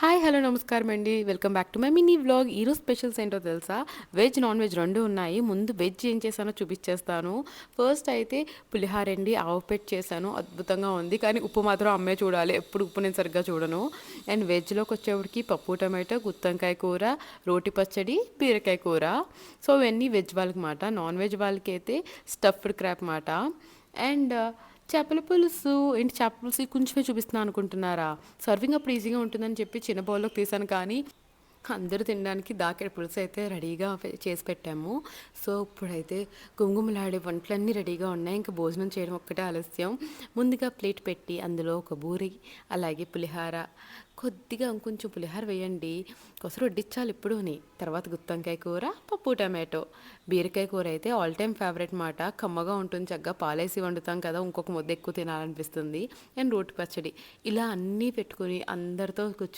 Hi hello నమస్కారం అండి. Welcome back to my mini vlog. ఈరోజు స్పెషల్స్ ఏంటో తెలుసా? వెజ్, నాన్ వెజ్ 2 ఉన్నాయి. ముందు వెజ్ ఏం చేశానో చూపించేస్తాను. ఫస్ట్ అయితే పులిహోర అండి, ఆవపెట్టి చేశాను. అద్భుతంగా ఉంది. కానీ ఉప్పు మాత్రం అమ్మే చూడాలి. ఎప్పుడు ఉప్పు నేను సరిగ్గా చూడను. అండ్ వెజ్‌లోకి వచ్చేప్పటికి పప్పు టమాటో, గుత్తొంకాయ కూర, రోటి పచ్చడి, బీరకాయ కూర. సో, ఇవన్నీ వెజ్ వాళ్ళకి మాట. నాన్ వెజ్ వాళ్ళకైతే స్టఫ్డ్ క్రాబ్ మాట. అండ్ చేపల పులుసు ఏంటి, చేపల పులుసు కొంచెమే చూపిస్తున్నాను అనుకుంటున్నారా? సర్వింగ్ అప్పుడు ఈజీగా ఉంటుందని చెప్పి చిన్న బౌల్లోకి తీసాను, కానీ అందరూ తినడానికి దాకెడ పులుసు అయితే రెడీగా చేసి పెట్టాము. సో ఇప్పుడైతే గుమగుమలాడే వంటలన్నీ రెడీగా ఉన్నాయి. ఇంకా భోజనం చేయడం ఒక్కటే ఆలస్యం. ముందుగా ప్లేట్ పెట్టి అందులో ఒక బూరి, అలాగే పులిహార, కొద్దిగా ఇంకొంచెం పులిహార వేయండి, కొసరు వడ్డించాలి ఇప్పుడుని. తర్వాత గుత్తొంకాయ కూర, పప్పు టమాటో, బీరకాయ కూర అయితే ఆల్ టైమ్ ఫేవరెట్ మాట. కమ్మగా ఉంటుంది, చక్కగా పాలేసి వండుతాం కదా, ఇంకొక ముద్ద ఎక్కువ తినాలనిపిస్తుంది. అండ్ రోటి పచ్చడి, ఇలా అన్నీ పెట్టుకుని అందరితో కూర్చొని